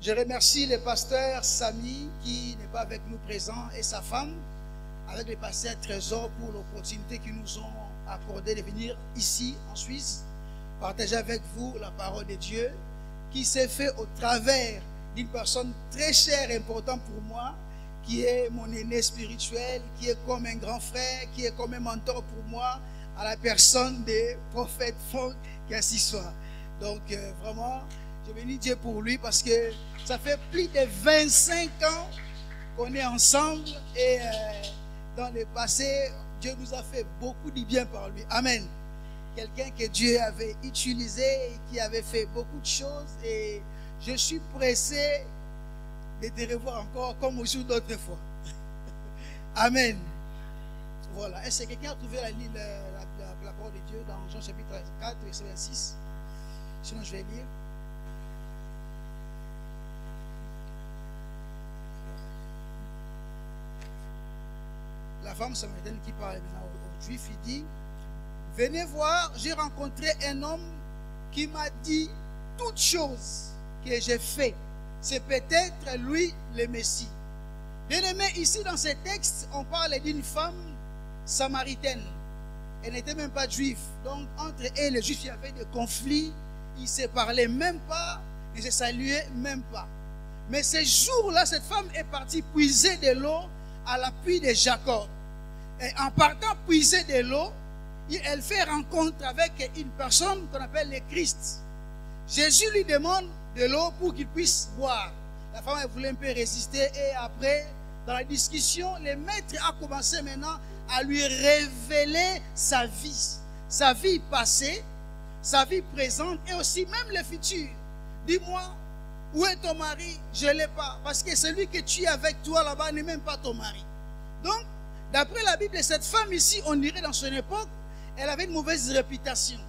Je remercie le pasteur Samy qui n'est pas avec nous présent et sa femme, avec le pasteur Trésor pour l'opportunité qu'ils nous ont accordé de venir ici en Suisse, partager avec vous la parole de Dieu qui s'est fait au travers d'une personne très chère et importante pour moi, qui est mon aîné spirituel, qui est comme un grand frère, qui est comme un mentor pour moi, à la personne des prophètes Franck qui est assis soit. Donc vraiment, je bénis Dieu pour lui parce que ça fait plus de 25 ans qu'on est ensemble et dans le passé, Dieu nous a fait beaucoup de bien par lui. Amen. Quelqu'un que Dieu avait utilisé et qui avait fait beaucoup de choses et je suis pressé de te revoir encore comme aussi d'autres fois. Amen. Voilà. Est-ce que quelqu'un a trouvé la parole de Dieu dans Jean chapitre 4, verset 26? Sinon, je vais lire. La femme samaritaine qui parle maintenant aux Juifs, il dit: venez voir, j'ai rencontré un homme qui m'a dit toutes choses que j'ai fait. C'est peut-être lui le Messie. Bien aimé, ici dans ce texte, on parle d'une femme samaritaine. Elle n'était même pas juive. Donc entre eux et les Juifs, il y avait des conflits. Ils ne se parlaient même pas, ils ne se saluaient même pas. Mais ce jour-là, cette femme est partie puiser de l'eau à l'appui de Jacob. Et en partant puiser de l'eau, elle fait rencontre avec une personne qu'on appelle le Christ. Jésus lui demande de l'eau pour qu'il puisse boire. La femme elle voulait un peu résister et après, dans la discussion, le maître a commencé maintenant à lui révéler sa vie passée, sa vie présente et aussi même le futur. Dis-moi, où est ton mari? Je ne l'ai pas. Parce que celui que tu es avec toi là-bas n'est même pas ton mari. Donc, d'après la Bible, cette femme ici, on dirait dans son époque, elle avait une mauvaise réputation.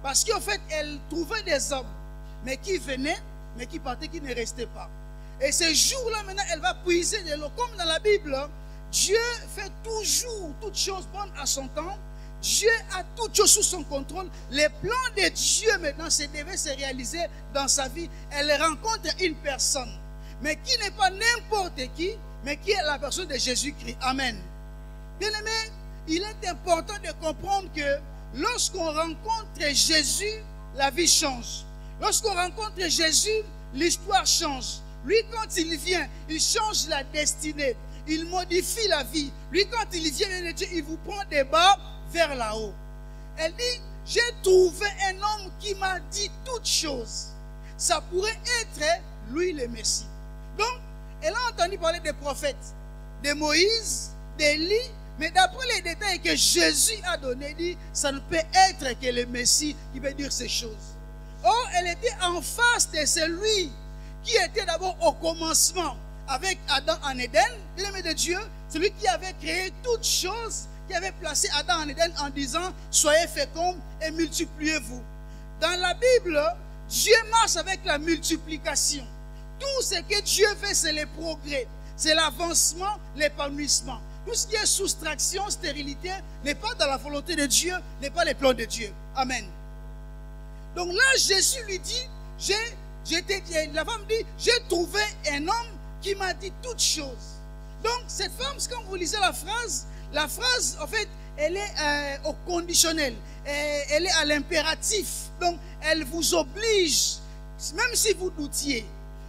Parce qu'en fait, elle trouvait des hommes, mais qui venaient, mais qui partaient, qui ne restaient pas. Et ce jour-là, maintenant, elle va puiser de l'eau. Comme dans la Bible, Dieu fait toujours toutes choses bonnes à son temps. Dieu a toutes choses sous son contrôle. Les plans de Dieu, maintenant, devaient se réaliser dans sa vie. Elle rencontre une personne, mais qui n'est pas n'importe qui, mais qui est la personne de Jésus-Christ. Amen. Bien aimé, il est important de comprendre que lorsqu'on rencontre Jésus, la vie change. Lorsqu'on rencontre Jésus, l'histoire change. Lui, quand il vient, il change la destinée. Il modifie la vie. Lui, quand il vient, il vous prend des bas vers là-haut. Elle dit, j'ai trouvé un homme qui m'a dit toutes choses. Ça pourrait être lui le Messie. Donc, elle a entendu parler des prophètes, de Moïse, d'Élie, mais d'après les détails que Jésus a donnés, il dit, ça ne peut être que le Messie qui veut dire ces choses. Or, elle était en face de celui qui était d'abord au commencement avec Adam en Éden, l'ennemi de Dieu, celui qui avait créé toutes choses, qui avait placé Adam en Éden en disant, soyez féconds et multipliez-vous. Dans la Bible, Dieu marche avec la multiplication. Tout ce que Dieu fait, c'est le progrès, c'est l'avancement, l'épanouissement. Tout ce qui est soustraction, stérilité, n'est pas dans la volonté de Dieu, n'est pas les plans de Dieu. Amen. Donc là, Jésus lui dit, la femme dit, j'ai trouvé un homme qui m'a dit toutes choses. Donc cette femme, quand vous lisez la phrase, en fait, elle est au conditionnel, elle est à l'impératif. Donc elle vous oblige, même si vous doutiez,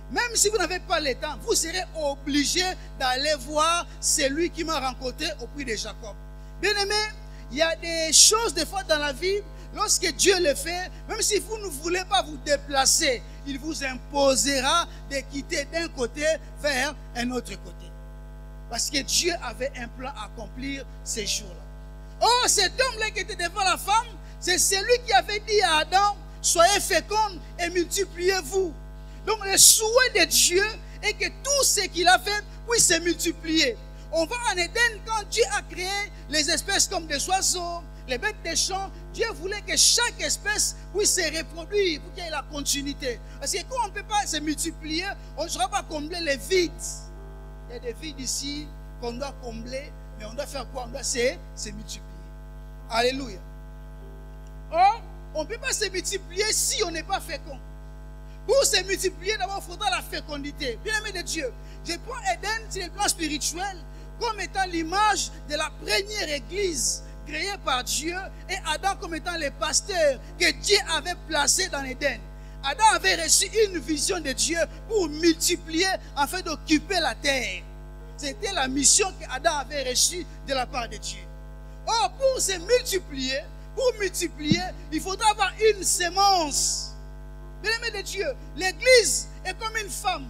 même si vous n'avez pas le temps, vous serez obligé d'aller voir celui qui m'a rencontré au puits de Jacob. Bien aimé, il y a des choses des fois dans la vie, lorsque Dieu le fait, même si vous ne voulez pas vous déplacer, il vous imposera de quitter d'un côté vers un autre côté. Parce que Dieu avait un plan à accomplir ces jours-là. Oh, cet homme-là qui était devant la femme, c'est celui qui avait dit à Adam, soyez féconds et multipliez-vous. Donc le souhait de Dieu est que tout ce qu'il a fait puisse se multiplier. On va en Éden quand Dieu a créé les espèces comme des oiseaux, les bêtes des champs. Dieu voulait que chaque espèce puisse se reproduire pour qu'il y ait la continuité. Parce que quand on ne peut pas se multiplier, on ne sera pas combler les vides. Il y a des vides ici qu'on doit combler, mais on doit faire quoi? On doit se multiplier. Alléluia. Or, on ne peut pas se multiplier si on n'est pas fécond. Pour se multiplier, d'abord, il faudra la fécondité. Bien-aimé de Dieu, je prends Éden sur le plan spirituel comme étant l'image de la première église créée par Dieu et Adam comme étant les pasteurs que Dieu avait placés dans Éden. Adam avait reçu une vision de Dieu pour multiplier afin d'occuper la terre. C'était la mission qu'Adam avait reçue de la part de Dieu. Or, pour se multiplier, il faudra avoir une sémence. Bien-aimé de Dieu, l'église est comme une femme.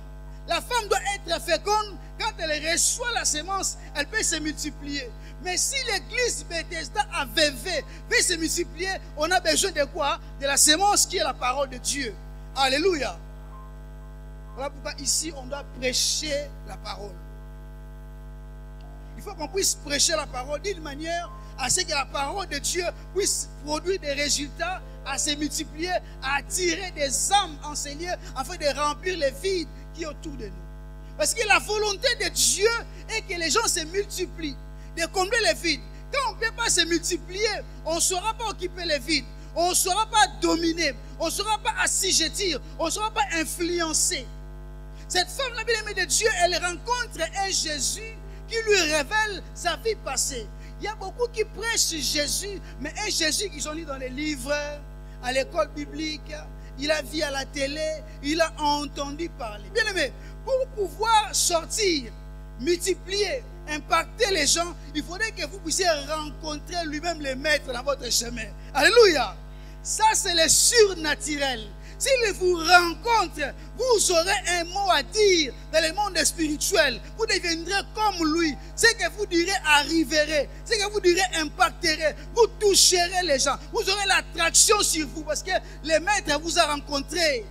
La femme doit être féconde. Quand elle reçoit la sémence, elle peut se multiplier. Mais si l'église Bethesda AVV veut se multiplier, on a besoin de quoi? De la sémence qui est la parole de Dieu. Alléluia. Voilà pourquoi ici on doit prêcher la parole. Il faut qu'on puisse prêcher la parole d'une manière à ce que la parole de Dieu puisse produire des résultats, à se multiplier, à attirer des âmes enseignées afin de remplir les vides qui est autour de nous. Parce que la volonté de Dieu est que les gens se multiplient, de combler les vides. Quand on ne peut pas se multiplier, on ne saura pas occuper les vides, on ne saura pas dominer, on ne saura pas assujettir, on ne saura pas influencer. Cette femme, la bien-aimée de Dieu, elle rencontre un Jésus qui lui révèle sa vie passée. Il y a beaucoup qui prêchent Jésus, mais un Jésus qu'ils ont lu dans les livres, à l'école biblique, il a vu à la télé, il a entendu parler. Bien aimé, pour pouvoir sortir, multiplier, impacter les gens, il faudrait que vous puissiez rencontrer lui-même les maîtres dans votre chemin. Alléluia. Ça, c'est le surnaturel. S'il vous rencontre, vous aurez un mot à dire dans le monde spirituel. Vous deviendrez comme lui. Ce que vous direz arriverez. Ce que vous direz impacterez. Vous toucherez les gens. Vous aurez l'attraction sur vous parce que le maître vous a rencontré.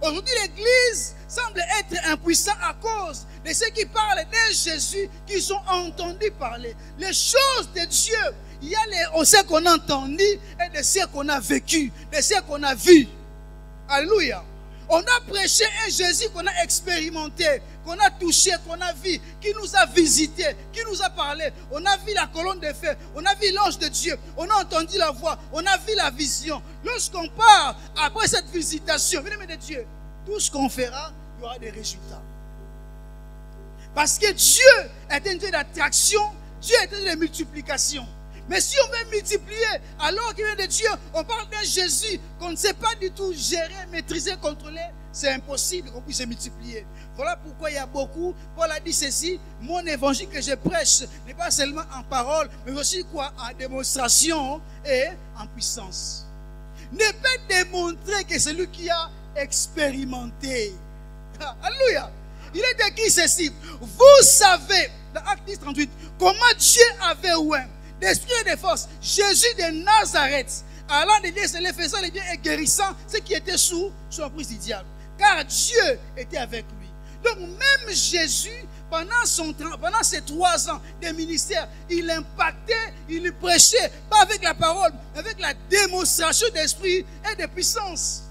Aujourd'hui, l'église semble être impuissante à cause de ceux qui parlent de Jésus, qui sont entendus parler. Les choses de Dieu, il y a ce qu'on a entendu et de ce qu'on a vécu, de ce qu'on a vu. Alléluia. On a prêché un Jésus qu'on a expérimenté, qu'on a touché, qu'on a vu, qui nous a visité, qui nous a parlé. On a vu la colonne de feu, on a vu l'ange de Dieu, on a entendu la voix, on a vu la vision. Lorsqu'on part après cette visitation, bien-aimé de Dieu, tout ce qu'on fera, il y aura des résultats. Parce que Dieu est un Dieu d'attraction, Dieu est un Dieu de multiplication. Mais si on veut multiplier, alors qu'il vient de Dieu, on parle d'un Jésus qu'on ne sait pas du tout gérer, maîtriser, contrôler, c'est impossible qu'on puisse se multiplier. Voilà pourquoi il y a beaucoup. Paul a dit ceci: mon évangile que je prêche n'est pas seulement en parole, mais aussi quoi? En démonstration et en puissance. Ne peut démontrer que celui qui a expérimenté. Alléluia. Il est écrit ceci: vous savez, dans Acte 10, 38, comment Dieu avait oint d'esprit et de force Jésus de Nazareth, allant de Dieu, les faisant les biens et guérissant ceux qui étaient sous l'emprise du diable. Car Dieu était avec lui. Donc même Jésus, pendant ces 3 ans de ministère, il impactait, il prêchait, pas avec la parole, mais avec la démonstration d'esprit et de puissance.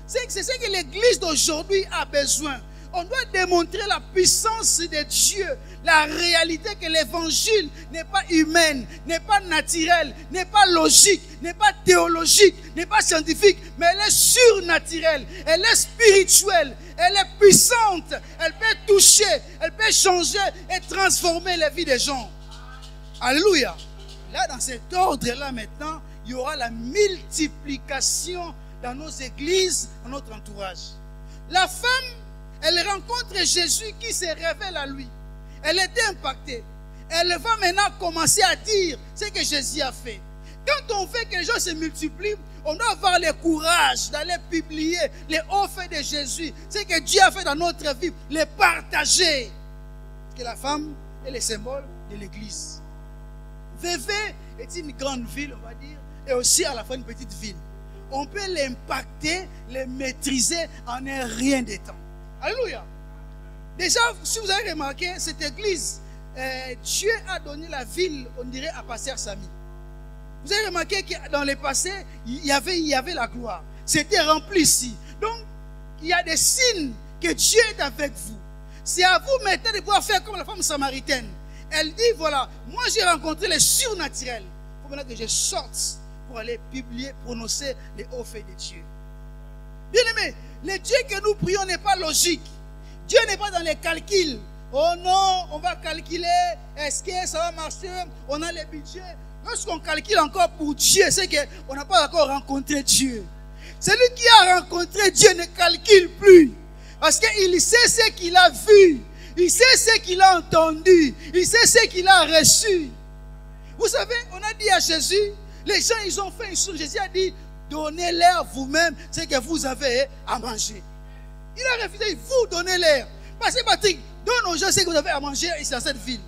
C'est ce que l'église d'aujourd'hui a besoin. On doit démontrer la puissance de Dieu, la réalité que l'évangile n'est pas humaine, n'est pas naturelle, n'est pas logique, n'est pas théologique, n'est pas scientifique, mais elle est surnaturelle, elle est spirituelle, elle est puissante, elle peut toucher, elle peut changer et transformer la vie des gens. Alléluia. Là, dans cet ordre-là maintenant, il y aura la multiplication dans nos églises, dans notre entourage. La femme, elle rencontre Jésus qui se révèle à lui. Elle était impactée. Elle va maintenant commencer à dire ce que Jésus a fait. Quand on veut que les gens se multiplient, on doit avoir le courage d'aller publier les hauts faits de Jésus. Ce que Dieu a fait dans notre vie, les partager. Parce que la femme est le symbole de l'église. Vevey est une grande ville, on va dire, et aussi à la fois une petite ville. On peut l'impacter, le maîtriser en un rien de temps. Alléluia. Déjà, si vous avez remarqué, cette église, Dieu a donné la ville, on dirait, à Pasteur Samy. Vous avez remarqué que dans le passé, il y avait la gloire. C'était rempli ici. Donc, il y a des signes que Dieu est avec vous. C'est à vous maintenant de pouvoir faire comme la femme samaritaine. Elle dit, voilà, moi j'ai rencontré le surnaturel. Il faut maintenant que je sorte pour aller publier, prononcer les hauts faits de Dieu. Bien aimé, Le Dieu que nous prions n'est pas logique. Dieu n'est pas dans les calculs. Oh non, on va calculer, est-ce que ça va marcher? On a les budgets. Lorsqu'on calcule encore pour Dieu, c'est qu'on n'a pas encore rencontré Dieu. Celui qui a rencontré Dieu ne calcule plus. Parce qu'il sait ce qu'il a vu. Il sait ce qu'il a entendu. Il sait ce qu'il a reçu. Vous savez, on a dit à Jésus, les gens, ils ont fait une chose. Jésus a dit, donnez-leur vous-même ce que vous avez à manger. Il a refusé, vous donnez-leur. Parce que Patrick, donne aux gens ce que vous avez à manger ici dans cette ville.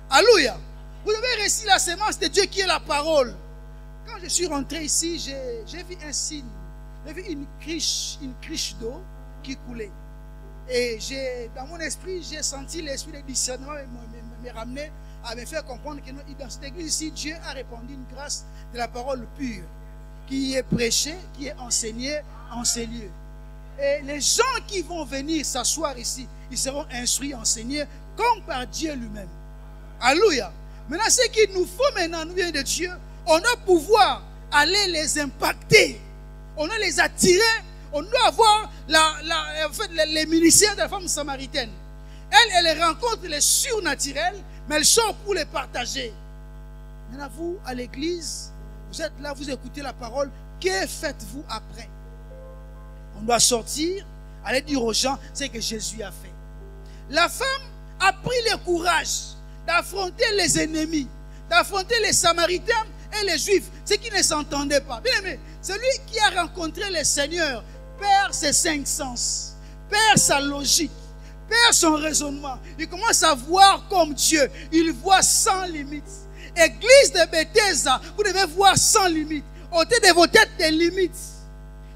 Alléluia. Vous avez reçu la semence de Dieu qui est la parole. Quand je suis rentré ici, j'ai vu un signe. J'ai vu une criche d'eau qui coulait. Et dans mon esprit, j'ai senti l'esprit de discernement me ramener à me faire comprendre que dans cette église ici, Dieu a répandu une grâce de la parole pure qui est prêchée, qui est enseignée en ces lieux. Et les gens qui vont venir s'asseoir ici, ils seront instruits, enseignés comme par Dieu lui-même. Alléluia. Maintenant, ce qu'il nous faut maintenant, nous vient de Dieu, on doit pouvoir aller les impacter. On doit les attirer. On doit avoir les ministères de la femme samaritaine. Elle rencontre les surnaturels, mais elle sort pour les partager. Maintenant, vous, à l'église, vous êtes là, vous écoutez la parole. Que faites-vous après? On doit sortir, aller dire aux gens ce que Jésus a fait. La femme a pris le courage d'affronter les ennemis, d'affronter les Samaritains et les Juifs, ceux qui ne s'entendaient pas. Bien aimé, celui qui a rencontré le Seigneur perd ses 5 sens, perd sa logique, perd son raisonnement. Il commence à voir comme Dieu. Il voit sans limite. Église de Bethesda, vous devez voir sans limite. Ôtez de vos têtes des limites.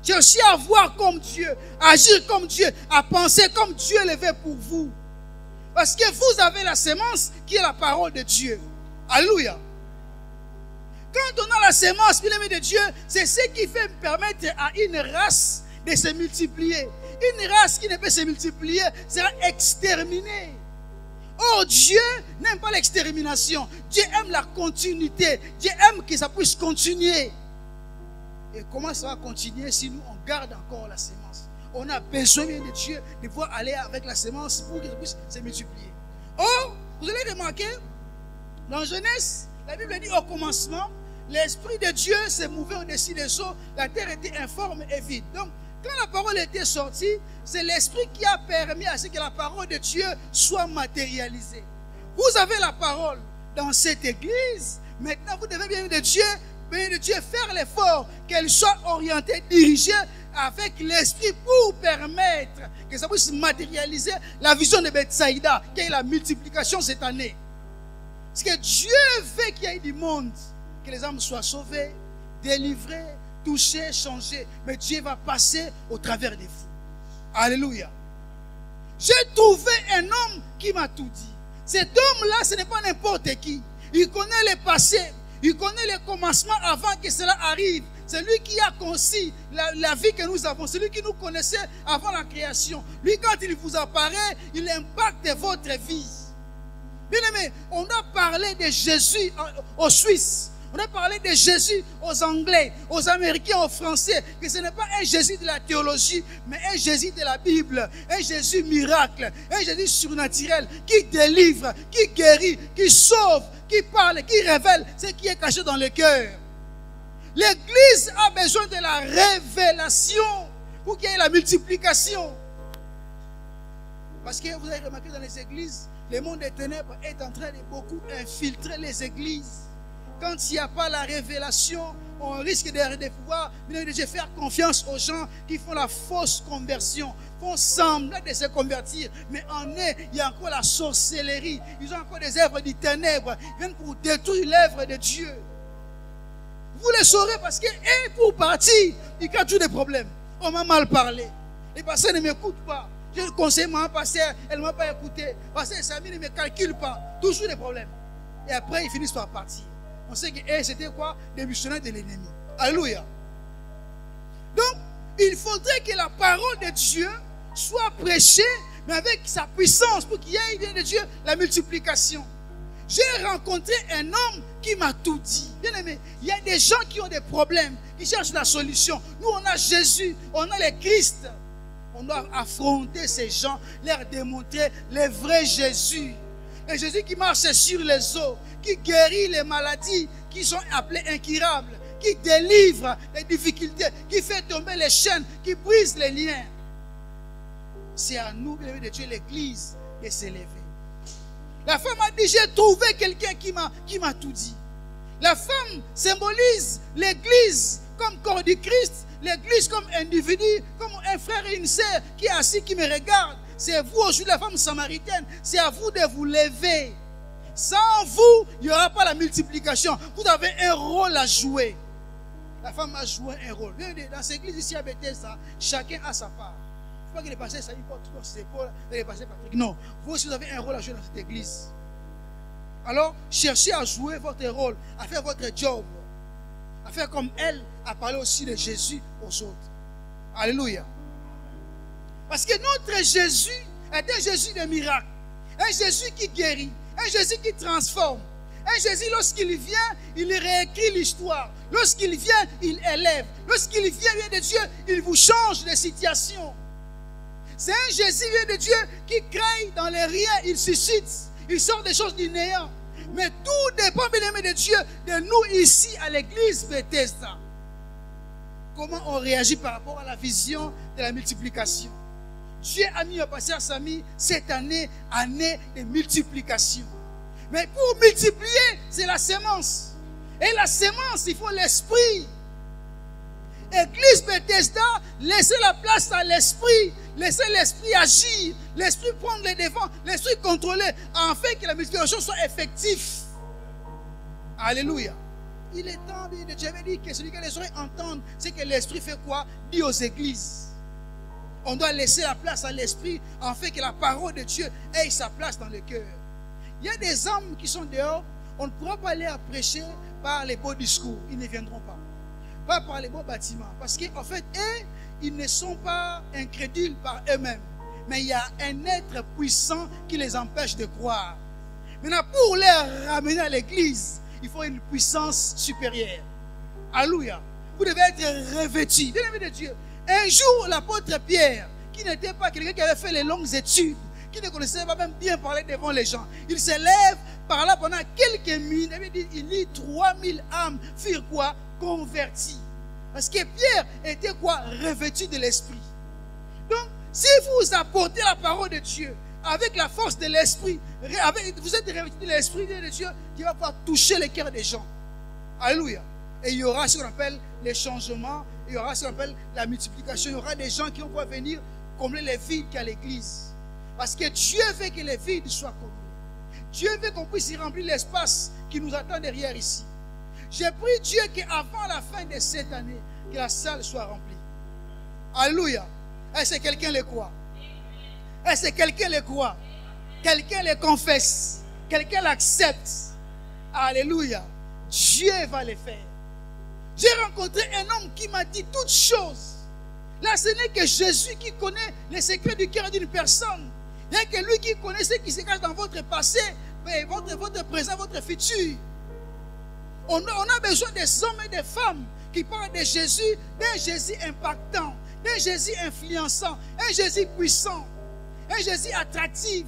Cherchez à voir comme Dieu, à agir comme Dieu, à penser comme Dieu le fait pour vous. Parce que vous avez la semence qui est la parole de Dieu. Alléluia. Quand on a la semence, bien aimé de Dieu, c'est ce qui fait permettre à une race de se multiplier. Une race qui ne peut se multiplier sera exterminée. Oh, Dieu n'aime pas l'extermination. Dieu aime la continuité. Dieu aime que ça puisse continuer. Et comment ça va continuer si nous, on garde encore la semence? On a besoin de Dieu de pouvoir aller avec la semence pour que ça puisse se multiplier. Oh, vous allez remarquer, dans Genèse, la Bible dit au commencement, l'Esprit de Dieu se mouvait au-dessus des eaux, la terre était informe et vide. Donc, quand la parole était sortie, c'est l'Esprit qui a permis à ce que la parole de Dieu soit matérialisée. Vous avez la parole dans cette église. Maintenant, vous devez bien de Dieu faire l'effort qu'elle soit orientée, dirigée avec l'Esprit pour permettre que ça puisse matérialiser la vision de Bethsaïda, qui est la multiplication cette année. Parce que Dieu veut qu'il y ait du monde, que les âmes soient sauvées, délivrées, touchées, changées. Mais Dieu va passer au travers de vous. Alléluia. J'ai trouvé un homme qui m'a tout dit. Cet homme-là, ce n'est pas n'importe qui. Il connaît le passé. Il connaît le commencement avant que cela arrive. C'est lui qui a conçu la vie que nous avons. C'est lui qui nous connaissait avant la création. Lui, quand il vous apparaît, il impacte votre vie. Bien aimé, on a parlé de Jésus aux Suisses. On a parlé de Jésus aux Anglais, aux Américains, aux Français. Que ce n'est pas un Jésus de la théologie, mais un Jésus de la Bible. Un Jésus miracle. Un Jésus surnaturel qui délivre, qui guérit, qui sauve, qui parle, qui révèle ce qui est caché dans le cœur. L'église a besoin de la révélation pour qu'il y ait la multiplication. Parce que vous avez remarqué dans les églises, le monde des ténèbres est en train de beaucoup infiltrer les églises. Quand il n'y a pas la révélation, on risque de pouvoir faire confiance aux gens qui font la fausse conversion, font semblant de se convertir. Mais en eux, il y a encore la sorcellerie. Ils ont encore des œuvres du ténèbre. Ils viennent pour détruire l'œuvre de Dieu. Vous le saurez parce que, et pour partir, il y a toujours des problèmes. On m'a mal parlé. Les pasteurs ne m'écoutent pas. Je conseille ma pasteur, elle ne m'a pas écouté. Pasteur Samy ne me calcule pas. Toujours des problèmes. Et après, ils finissent par partir. On sait que c'était quoi? Des missionnaires de l'ennemi. Alléluia. Donc, il faudrait que la parole de Dieu soit prêchée, mais avec sa puissance, pour qu'il y ait bien de Dieu la multiplication. J'ai rencontré un homme qui m'a tout dit. Bien aimé, il y a des gens qui ont des problèmes, qui cherchent la solution. Nous, on a Jésus, on a le Christ. On doit affronter ces gens, leur démontrer le vrai Jésus. Le Jésus qui marche sur les eaux, qui guérit les maladies qui sont appelées incurables, qui délivre les difficultés, qui fait tomber les chaînes, qui brise les liens. C'est à nous, bien-aimés de Dieu, l'Église, de s'élever. La femme a dit, j'ai trouvé quelqu'un qui m'a tout dit. La femme symbolise l'Église comme corps du Christ, l'Église comme individu, comme un frère et une sœur qui est assis, qui me regarde. C'est vous aujourd'hui, la femme samaritaine. C'est à vous de vous lever. Sans vous, il n'y aura pas la multiplication. Vous avez un rôle à jouer. La femme a joué un rôle. Dans cette église ici à Bethesda, chacun a sa part. Il ne faut pas que les pasteurs ça porte sur ses épaules et les pasteurs Patrick. Non. Vous aussi, vous avez un rôle à jouer dans cette église. Alors, cherchez à jouer votre rôle, à faire votre job, à faire comme elle, à parler aussi de Jésus aux autres. Alléluia. Parce que notre Jésus est un Jésus de miracles, un Jésus qui guérit, un Jésus qui transforme. Un Jésus, lorsqu'il vient, il réécrit l'histoire. Lorsqu'il vient, il élève. Lorsqu'il vient de Dieu, il vous change de situation. C'est un Jésus de Dieu qui crée dans les riens, il suscite. Il sort des choses du néant. Mais tout dépend, bien-aimés de Dieu, de nous ici à l'église Bethesda. Comment on réagit par rapport à la vision de la multiplication. Dieu a mis au pasteur Samy cette année de multiplication. Mais pour multiplier, c'est la sémence. Et la sémence, il faut l'esprit. Église Bethesda, laissez la place à l'esprit. Laissez l'esprit agir. L'esprit prendre les devants. L'esprit contrôler. Afin que la multiplication soit effective. Alléluia. Il est temps de Dieu avait dit que celui qui a les oreilles entende, c'est que l'esprit fait quoi? Dit aux églises. On doit laisser la place à l'esprit afin que la parole de Dieu ait sa place dans le cœur. Il y a des hommes qui sont dehors, on ne pourra pas aller prêcher par les beaux discours, ils ne viendront pas. Pas par les beaux bâtiments, parce qu'en fait, eux, ils ne sont pas incrédules par eux-mêmes. Mais il y a un être puissant qui les empêche de croire. Maintenant, pour les ramener à l'église, il faut une puissance supérieure. Alléluia. Vous devez être revêtus. Bien-aimés de Dieu. Un jour, l'apôtre Pierre, qui n'était pas quelqu'un qui avait fait les longues études, qui ne connaissait pas même bien parler devant les gens, il se lève par là pendant quelques minutes. Il lit 3000 âmes furent quoi? Converties. Parce que Pierre était quoi? Revêtu de l'esprit. Donc, si vous apportez la parole de Dieu avec la force de l'esprit, vous êtes revêtu de l'esprit de Dieu qui va pouvoir toucher les cœurs des gens. Alléluia. Et il y aura ce qu'on appelle les changements, il y aura ce qu'on appelle la multiplication. Il y aura des gens qui vont pouvoir venir combler les vides qu'il y a à l'église. Parce que Dieu veut que les vides soient comblés. Dieu veut qu'on puisse y remplir l'espace qui nous attend derrière ici. J'ai prié Dieu qu'avant la fin de cette année, que la salle soit remplie. Alléluia. Est-ce que quelqu'un le croit? Est-ce que quelqu'un le croit? Quelqu'un le confesse? Quelqu'un l'accepte? Alléluia. Dieu va le faire. J'ai rencontré un homme qui m'a dit toutes choses. Là, ce n'est que Jésus qui connaît les secrets du cœur d'une personne. Il n'y a que lui qui connaît ce qui se cache dans votre passé, votre présent, votre futur. On a besoin des hommes et des femmes qui parlent de Jésus, d'un Jésus impactant, d'un Jésus influençant, un Jésus puissant, un Jésus attractif.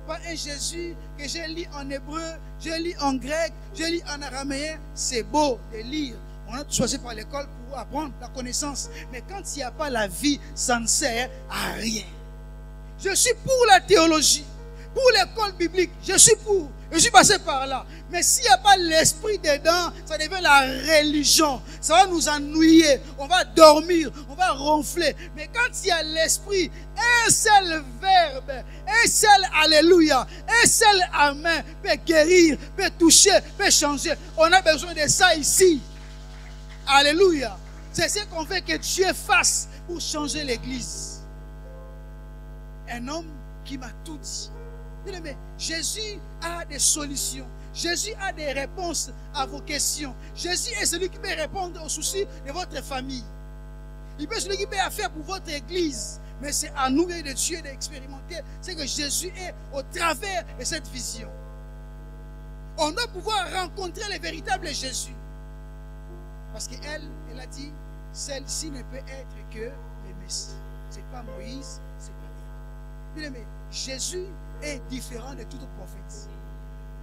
Pas un Jésus que j'ai lu en hébreu, j'ai lu en grec, j'ai lu en araméen. C'est beau de lire. On a choisi par l'école pour apprendre la connaissance. Mais quand il n'y a pas la vie, ça ne sert à rien. Je suis pour la théologie, pour l'école biblique. Je suis pour. Je suis passé par là. Mais s'il n'y a pas l'esprit dedans, ça devient la religion. Ça va nous ennuyer. On va dormir. On va ronfler. Mais quand il y a l'esprit, un seul verbe, un seul alléluia, un seul amen peut guérir, peut toucher, peut changer. On a besoin de ça ici. Alléluia. C'est ce qu'on veut que Dieu fasse pour changer l'église. Un homme qui m'a tout dit. Mais Jésus a des solutions. Jésus a des réponses à vos questions. Jésus est celui qui peut répondre aux soucis de votre famille. Il peut être celui qui peut faire pour votre église. Mais c'est à nous et de Dieu d'expérimenter ce que Jésus est au travers de cette vision. On doit pouvoir rencontrer le véritable Jésus. Parce qu'elle a dit, celle-ci ne peut être que le Messie. Ce n'est pas Moïse, ce n'est pas Élie. Bien aimé, Jésus est différent de tout autre prophète.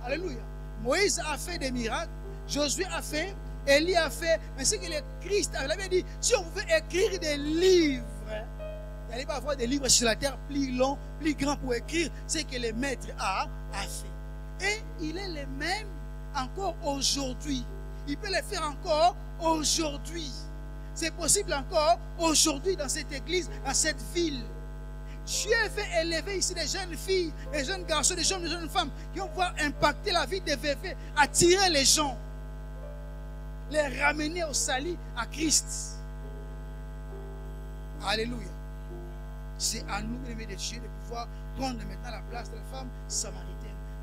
Alléluia. Moïse a fait des miracles, Josué a fait, Élie a fait, mais c'est que le Christ avait dit, si on pouvait écrire des livres, il n'allait pas avoir des livres sur la terre plus longs, plus grands pour écrire ce que le maître a fait. Et il est le même encore aujourd'hui. Il peut le faire encore aujourd'hui. C'est possible encore aujourd'hui dans cette église, dans cette ville. Dieu fait élever ici des jeunes filles, des jeunes garçons, des jeunes femmes qui vont pouvoir impacter la vie des bébés, attirer les gens, les ramener au salut à Christ. Alléluia. C'est à nous, aimés de Dieu, de pouvoir prendre maintenant la place de la femme samaritaine.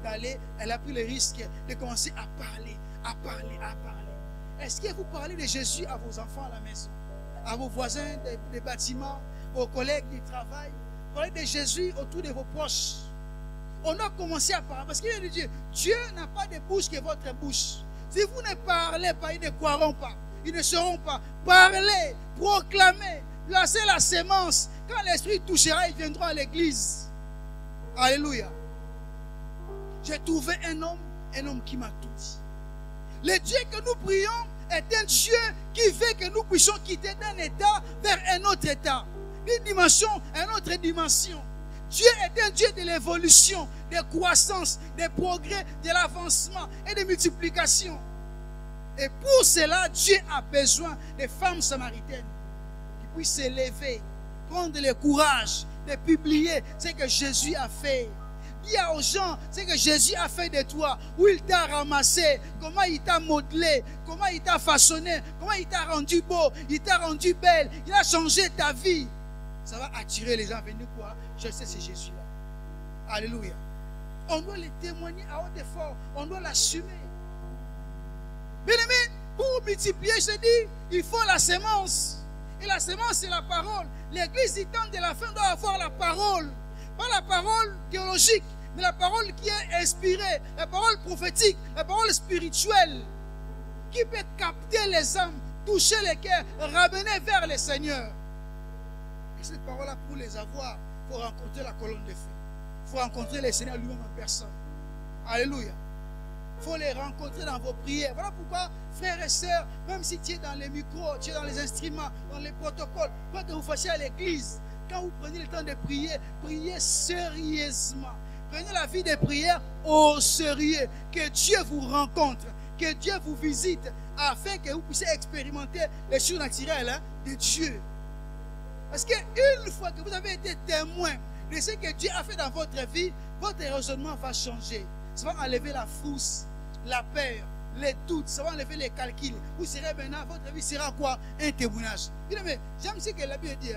D'aller, elle a pris le risque de commencer à parler, à parler, à parler. Est-ce que vous parlez de Jésus à vos enfants à la maison, à vos voisins des bâtiments, vos collègues du travail? Parlez de Jésus autour de vos proches. On a commencé à parler. Parce qu'il est de Dieu. Dieu n'a pas de bouche que votre bouche. Si vous ne parlez pas, ils ne croiront pas. Ils ne sauront pas. Parlez, proclamez, placez la sémence. Quand l'Esprit touchera, ils viendront à l'église. Alléluia. J'ai trouvé un homme qui m'a tout dit. Le Dieu que nous prions est un Dieu qui veut que nous puissions quitter d'un état vers un autre état. D'une dimension à une autre dimension. Dieu est un Dieu de l'évolution, de croissance, de progrès, de l'avancement et de multiplication. Et pour cela, Dieu a besoin de femmes samaritaines qui puissent s'élever, prendre le courage de publier ce que Jésus a fait. Dire aux gens ce que Jésus a fait de toi, où il t'a ramassé, comment il t'a modelé, comment il t'a façonné, comment il t'a rendu beau, il t'a rendu belle, il a changé ta vie. Ça va attirer les gens à venir quoi? Je sais, c'est Jésus-là. Alléluia. On doit les témoigner à haute effort. On doit l'assumer. Bien aimé, pour multiplier, je dis, il faut la sémence. Et la sémence, c'est la parole. L'église du temps de la fin doit avoir la parole. Pas la parole théologique, mais la parole qui est inspirée, la parole prophétique, la parole spirituelle, qui peut capter les âmes, toucher les cœurs, ramener vers le Seigneur. Cette parole-là, pour les avoir, il faut rencontrer la colonne de feu. Il faut rencontrer le Seigneur lui-même en personne. Alléluia. Il faut les rencontrer dans vos prières. Voilà pourquoi, frères et sœurs, même si tu es dans les micros, tu es dans les instruments, dans les protocoles, quoi que vous fassiez à l'église, quand vous prenez le temps de prier, priez sérieusement. Prenez la vie de prière au sérieux. Que Dieu vous rencontre, que Dieu vous visite, afin que vous puissiez expérimenter les surnaturels de Dieu. Parce qu'une fois que vous avez été témoin de ce que Dieu a fait dans votre vie, votre raisonnement va changer. Ça va enlever la frousse, la peur, les doutes, ça va enlever les calculs. Vous serez maintenant, votre vie sera quoi? Un témoignage. Mais j'aime ce que la Bible dit.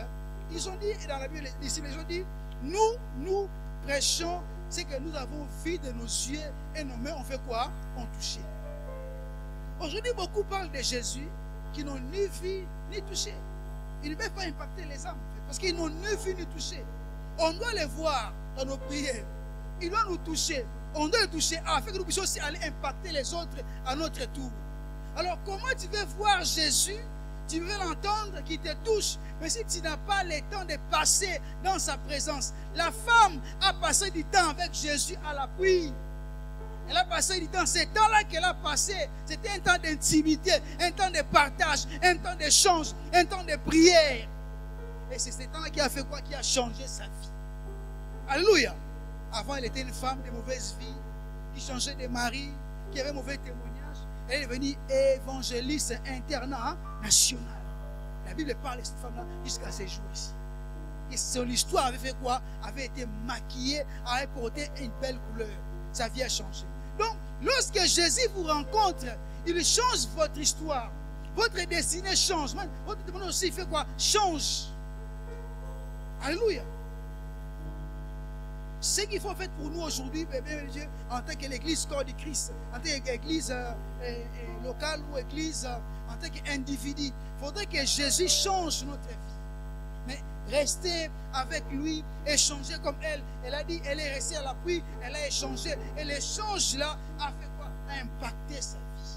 Ils ont dit dans la Bible, ici, ils ont dit, nous prêchons ce que nous avons vu de nos yeux et nos mains ont fait quoi? Ont touché. Aujourd'hui, beaucoup parlent de Jésus qui n'ont ni vu ni touché. Ils ne peuvent pas impacter les âmes parce qu'ils n'ont ni vu ni touché. On doit les voir dans nos prières. Ils doivent nous toucher. On doit les toucher afin que nous puissions aussi aller impacter les autres à notre tour. Alors comment tu veux voir Jésus? Tu veux l'entendre qui te touche, mais si tu n'as pas le temps de passer dans sa présence. La femme a passé du temps avec Jésus à l'appui. Elle a passé du temps. Ce temps-là qu'elle a passé, c'était un temps d'intimité, un temps de partage, un temps d'échange, un temps de prière. Et c'est ce temps-là qui a fait quoi? Qui a changé sa vie. Alléluia. Avant, elle était une femme de mauvaise vie, qui changeait de mari, qui avait mauvais témoignage. Elle est devenue évangéliste internationale. La Bible parle de cette femme-là jusqu'à ces jours ici. Et son histoire avait fait quoi? Avait été maquillée, avait porté une belle couleur. Sa vie a changé. Donc, lorsque Jésus vous rencontre, il change votre histoire. Votre destinée change. Votre demande aussi fait quoi? Change. Alléluia. Ce qu'il faut faire pour nous aujourd'hui, bébé Dieu, en tant que l'église corps du Christ, en tant qu'église locale ou église en tant qu'individu, il faudrait que Jésus change notre vie. Mais rester avec lui, échanger comme elle. Elle a dit, elle est restée à l'appui, elle a échangé. Et l'échange là a fait quoi? A impacté sa vie.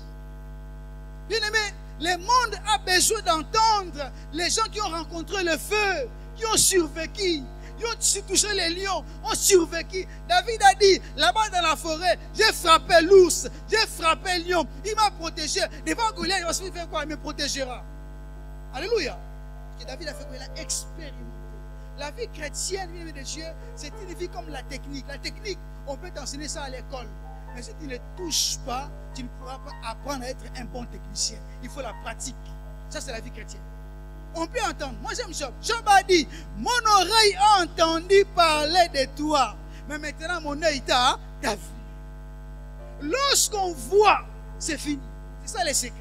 Bien aimé, le monde a besoin d'entendre les gens qui ont rencontré le feu, qui ont survécu. Ils ont touché les lions, ont survécu. David a dit, là-bas dans la forêt, j'ai frappé l'ours, j'ai frappé le lion. Il m'a protégé. Devant Goliath, il va faire quoi? Il me protégera. Alléluia. Ce que David a fait, il a expérimenté. La vie chrétienne, vie de Dieu, c'est une vie comme la technique. La technique, on peut t'enseigner ça à l'école. Mais si tu ne touches pas, tu ne pourras pas apprendre à être un bon technicien. Il faut la pratique. Ça, c'est la vie chrétienne. On peut entendre. Moi, j'aime Job. Job a dit, mon oreille a entendu parler de toi. Mais maintenant, mon œil t'a vu. Lorsqu'on voit, c'est fini. C'est ça les secrets.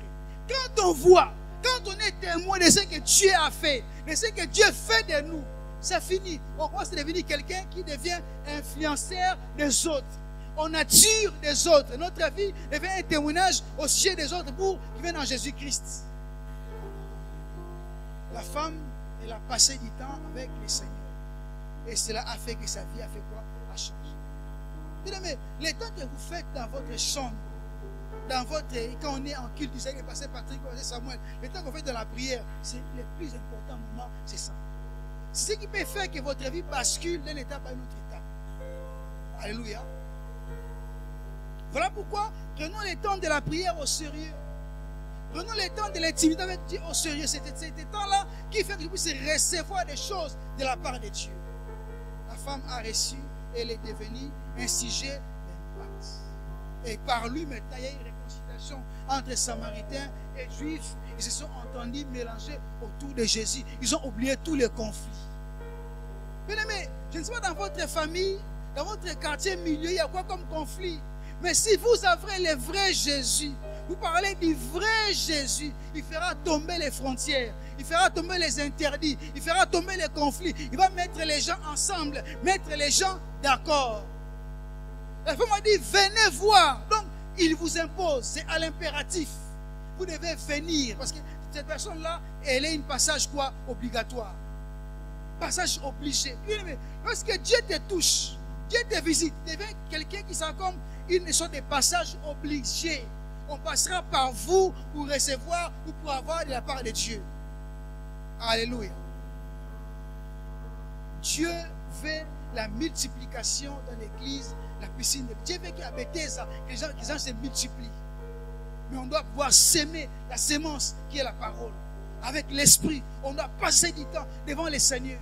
Quand on voit, quand on est témoin de ce que Dieu a fait, de ce que Dieu fait de nous, c'est fini. On commence à devenir quelqu'un qui devient influenceur des autres. On attire des autres. Notre vie devient un témoignage au sujet des autres pour qui viennent en Jésus-Christ. La femme, elle a passé du temps avec le Seigneur. Et cela a fait que sa vie a fait quoi? A changé. Mais les temps que vous faites dans votre chambre, quand on est en culte, vous savez, passer Patrick, Samuel, les temps qu'on fait de la prière, c'est le plus important moment, c'est ça. C'est ce qui peut faire que votre vie bascule d'une étape à une autre étape. Alléluia. Voilà pourquoi prenons le temps de la prière au sérieux. Prenons le temps de l'intimité avec Dieu au sérieux. C'est ce temps-là qui fait que je puisse recevoir des choses de la part de Dieu. La femme a reçu, elle est devenue un sujet d'impact. Et par lui, maintenant, il y a une réconciliation entre Samaritains et Juifs. Ils se sont entendus mélanger autour de Jésus. Ils ont oublié tous les conflits. Bien-aimés, je ne sais pas dans votre famille, dans votre quartier milieu, il y a quoi comme conflit? Mais si vous avez le vrai Jésus, vous parlez du vrai Jésus, il fera tomber les frontières, il fera tomber les interdits, il fera tomber les conflits, il va mettre les gens ensemble, mettre les gens d'accord. La femme a dit, venez voir. Donc, il vous impose, c'est à l'impératif. Vous devez venir, parce que cette personne-là, elle est une passage quoi? Obligatoire. Passage obligé. Lorsque Dieu te touche, Dieu te visite, tu deviens quelqu'un qui sent comme une sorte de passage obligé. On passera par vous pour recevoir ou pour avoir de la part de Dieu. Alléluia. Dieu veut la multiplication dans l'église, la piscine. Dieu veut qu'à Bethesda, que les gens se multiplient. Mais on doit pouvoir s'aimer la sémence qui est la parole. Avec l'esprit, on doit passer du temps devant le Seigneur.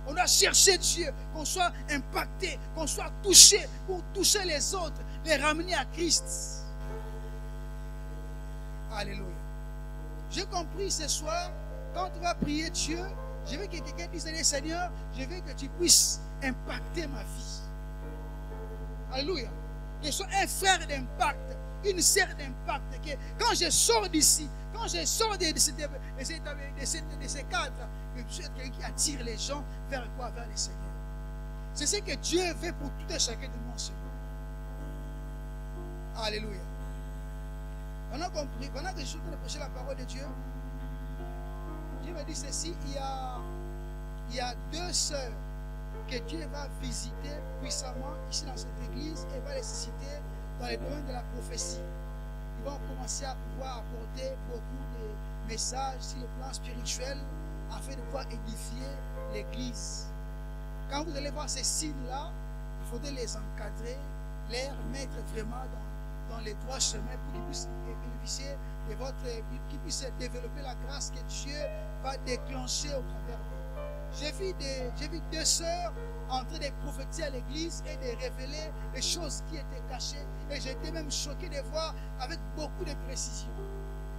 On doit chercher Dieu, qu'on soit impacté, qu'on soit touché pour toucher les autres, les ramener à Christ. Alléluia. J'ai compris ce soir, quand tu vas prier Dieu, je veux que quelqu'un dise, Seigneur, je veux que tu puisses impacter ma vie. Alléluia. Que je sois un frère d'impact, une sœur d'impact. Que quand je sors d'ici, quand je sors de ces cadres, que je suis quelqu'un qui attire les gens vers quoi? Vers le Seigneur. C'est ce que Dieu veut pour tout et chacun de nous. Alléluia. On a compris, pendant que je suis en train de prêcher la parole de Dieu, Dieu me dit ceci, il y a deux sœurs que Dieu va visiter puissamment ici dans cette église et va les susciter dans le domaine de la prophétie. Ils vont commencer à pouvoir apporter beaucoup de messages sur le plan spirituel afin de pouvoir édifier l'église. Quand vous allez voir ces signes-là, il faudrait les encadrer, les mettre vraiment dans les droits chemins pour qu'ils puissent bénéficier de qu'ils puissent développer la grâce que Dieu va déclencher au travers d'eux. J'ai vu deux sœurs en train de prophétiser à l'église et de révéler les choses qui étaient cachées. Et j'ai été même choqué de voir avec beaucoup de précision.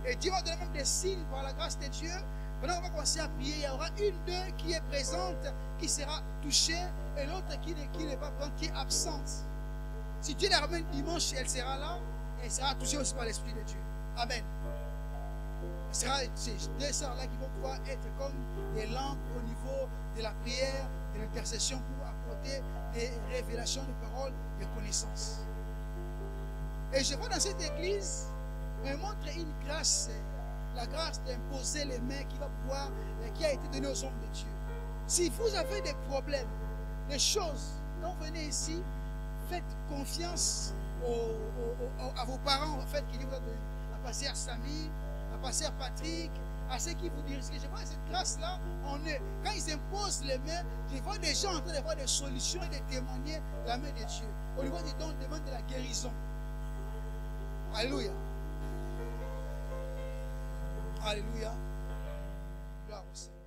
Et Dieu va donner même des signes par la grâce de Dieu. Maintenant, on va commencer à prier. Il y aura une d'eux qui est présente, qui sera touchée, et l'autre qui n'est pas présente, qui est absente. Si Dieu la ramène dimanche, elle sera là, et elle sera touchée aussi par l'Esprit de Dieu. Amen. Ce sera ces deux sœurs-là qui vont pouvoir être comme des lampes au niveau de la prière, de l'intercession pour apporter des révélations de paroles, de connaissances. Et je vois dans cette église, me montre une grâce, la grâce d'imposer les mains qui a été donnée aux hommes de Dieu. Si vous avez des problèmes, des choses, quand vous venez ici, faites confiance à vos parents, en fait, qui vous ont donné, à pasteur Samy, à pasteur Patrick, à ceux qui vous disent que je vois cette grâce-là, quand ils imposent les mains, je vois des gens en train de voir des solutions et de témoigner la main de Dieu. Au niveau des dons, on demande de la guérison. Alléluia. Alléluia. Gloire au Seigneur.